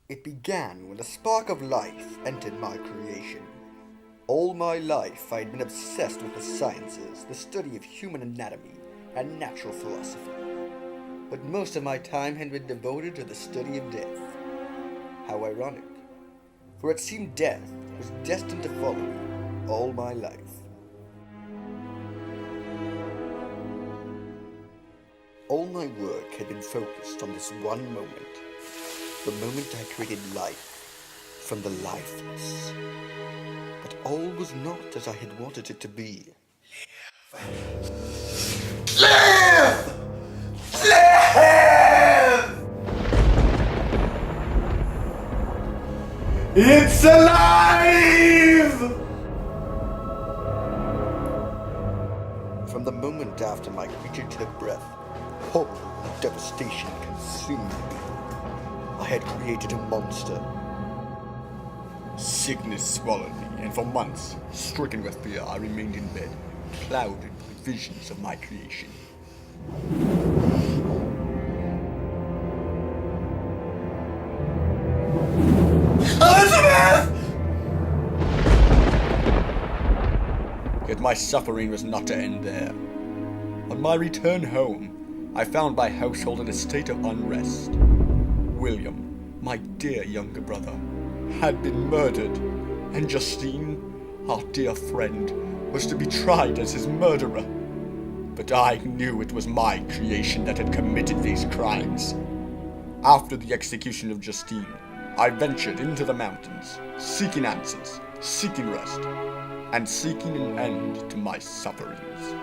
It began when a spark of life entered my creation. All my life I had been obsessed with the sciences, the study of human anatomy, and natural philosophy. But most of my time had been devoted to the study of death. How ironic, for it seemed death was destined to follow me all my life. All my work had been focused on this one moment, the moment I created life from the lifeless. But all was not as I had wanted it to be. Live! Live! It's alive! From the moment after my creature took breath, horror and devastation consumed me. I had created a monster. Sickness swallowed me, and for months, stricken with fear, I remained in bed, clouded with visions of my creation. Elizabeth! Yet my suffering was not to end there. On my return home, I found my household in a state of unrest. William, my dear younger brother, had been murdered, and Justine, our dear friend, was to be tried as his murderer. But I knew it was my creation that had committed these crimes. After the execution of Justine, I ventured into the mountains, seeking answers, seeking rest, and seeking an end to my sufferings.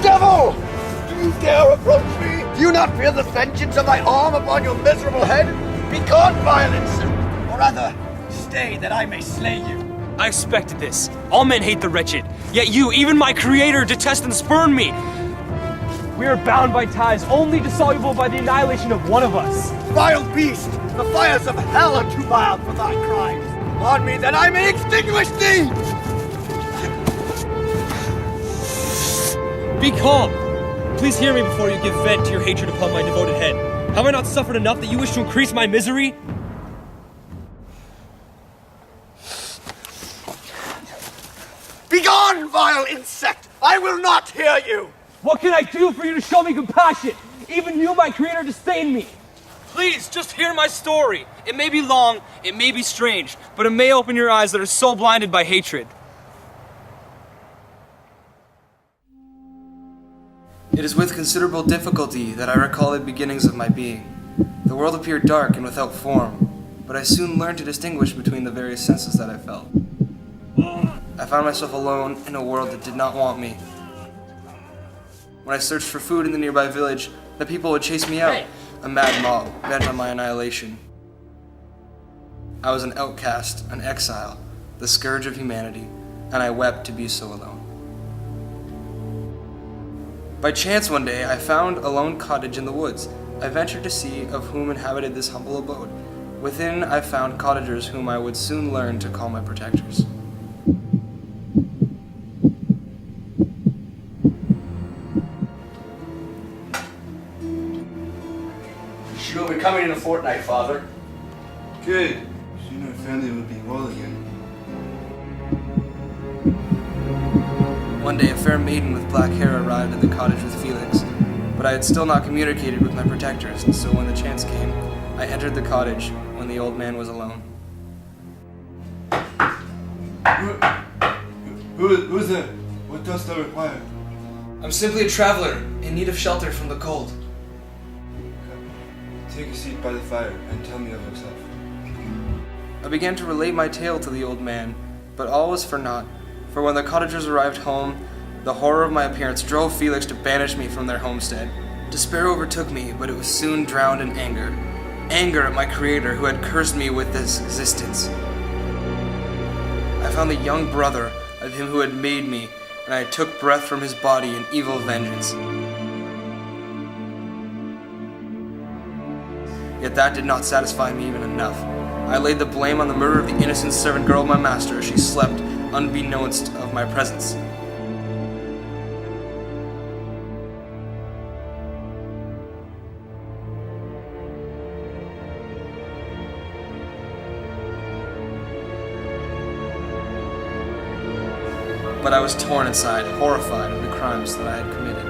Devil! Do you dare approach me? Do you not fear the vengeance of my arm upon your miserable head? Be gone, violence! Or rather, stay that I may slay you. I expected this. All men hate the wretched. Yet you, even my creator, detest and spurn me. We are bound by ties only dissoluble by the annihilation of one of us. Vile beast! The fires of hell are too mild for thy crimes. On me that I may extinguish thee! Be calm. Please hear me before you give vent to your hatred upon my devoted head. Have I not suffered enough that you wish to increase my misery? Begone, vile insect! I will not hear you! What can I do for you to show me compassion? Even you, my creator, disdain me. Please, just hear my story. It may be long, it may be strange, but it may open your eyes that are so blinded by hatred. It is with considerable difficulty that I recall the beginnings of my being. The world appeared dark and without form, but I soon learned to distinguish between the various senses that I felt. I found myself alone in a world that did not want me. When I searched for food in the nearby village, the people would chase me out, a mad mob bent on my annihilation. I was an outcast, an exile, the scourge of humanity, and I wept to be so alone. By chance one day, I found a lone cottage in the woods. I ventured to see of whom inhabited this humble abode. Within, I found cottagers whom I would soon learn to call my protectors. She will be coming in a fortnight, Father. Good. Soon our family will be well again. One day, a fair maiden with black hair arrived at the cottage with Felix, but I had still not communicated with my protectors, and so when the chance came, I entered the cottage when the old man was alone. Who's there? What dost thou require? I'm simply a traveler in need of shelter from the cold. Take a seat by the fire and tell me of yourself. I began to relate my tale to the old man, but all was for naught, for when the cottagers arrived home, The horror of my appearance drove Felix to banish me from their homestead. Despair overtook me, but it was soon drowned in anger. Anger at my creator who had cursed me with this existence. I found the young brother of him who had made me, and I took breath from his body in evil vengeance. Yet that did not satisfy me even enough. I laid the blame on the murder of the innocent servant girl of my master as she slept unbeknownst of my presence. But I was torn inside, horrified of the crimes that I had committed.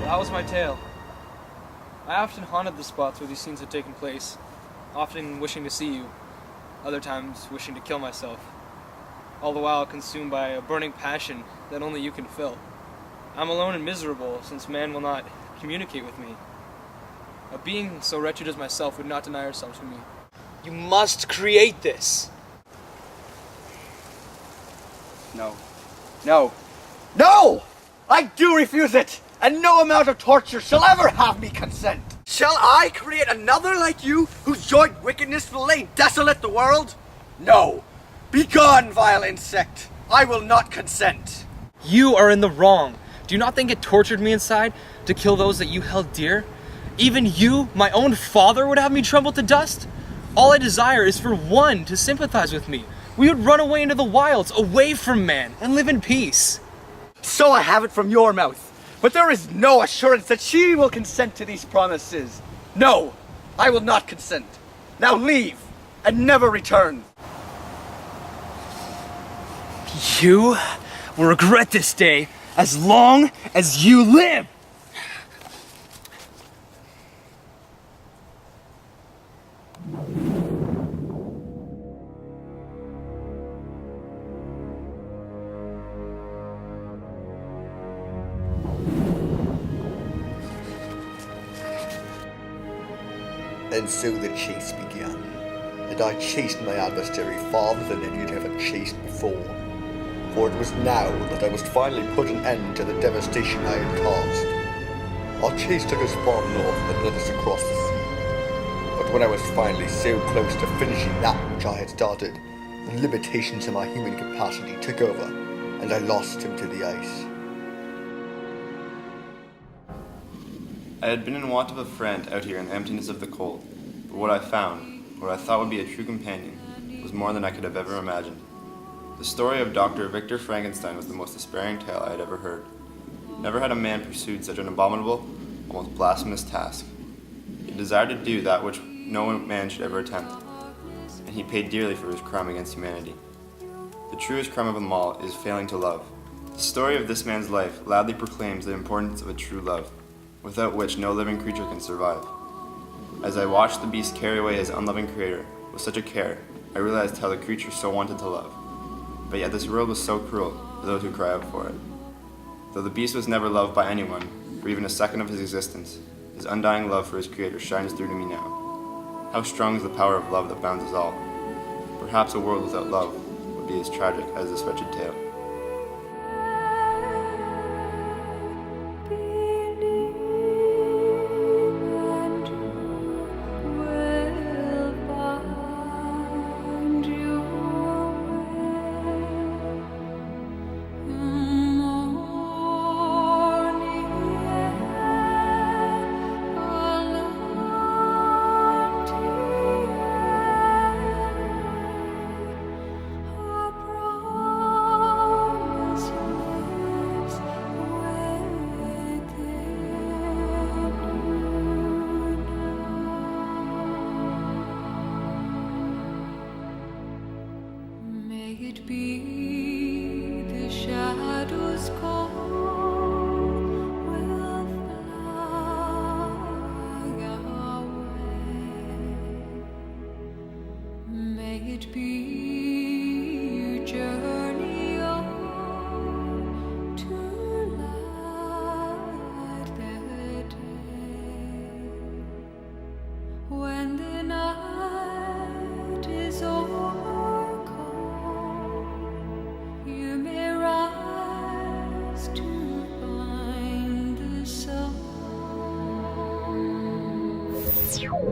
That was my tale. I often haunted the spots where these scenes had taken place, often wishing to see you, other times wishing to kill myself, all the while consumed by a burning passion that only you can fill. I'm alone and miserable, since man will not communicate with me. A being so wretched as myself would not deny herself to me. You must create this! No. No. No! I do refuse it! And no amount of torture shall ever have me consent! Shall I create another like you, whose joint wickedness will lay desolate the world? No! Begone, vile insect! I will not consent! You are in the wrong. Do you not think it tortured me inside to kill those that you held dear? Even you, my own father, would have me tremble to dust? All I desire is for one to sympathize with me. We would run away into the wilds, away from man, and live in peace. So I have it from your mouth, but there is no assurance that she will consent to these promises. No, I will not consent. Now leave, and never return. You will regret this day as long as you live! And so the chase began, and I chased my adversary farther than any had ever chased before. For it was now that I must finally put an end to the devastation I had caused. Our chase took us far north and led us across the sea. But when I was finally so close to finishing that which I had started, the limitations of my human capacity took over, and I lost him to the ice. I had been in want of a friend out here in the emptiness of the cold, but what I found, what I thought would be a true companion, was more than I could have ever imagined. The story of Dr. Victor Frankenstein was the most despairing tale I had ever heard. Never had a man pursued such an abominable, almost blasphemous task. He desired to do that which no man should ever attempt, and he paid dearly for his crime against humanity. The truest crime of them all is failing to love. The story of this man's life loudly proclaims the importance of a true love, without which no living creature can survive. As I watched the beast carry away his unloving creator with such a care, I realized how the creature so wanted to love. But yet this world was so cruel to those who cry out for it. Though the beast was never loved by anyone, for even a second of his existence, his undying love for his creator shines through to me now. How strong is the power of love that bounds us all. Perhaps a world without love would be as tragic as this wretched tale. you.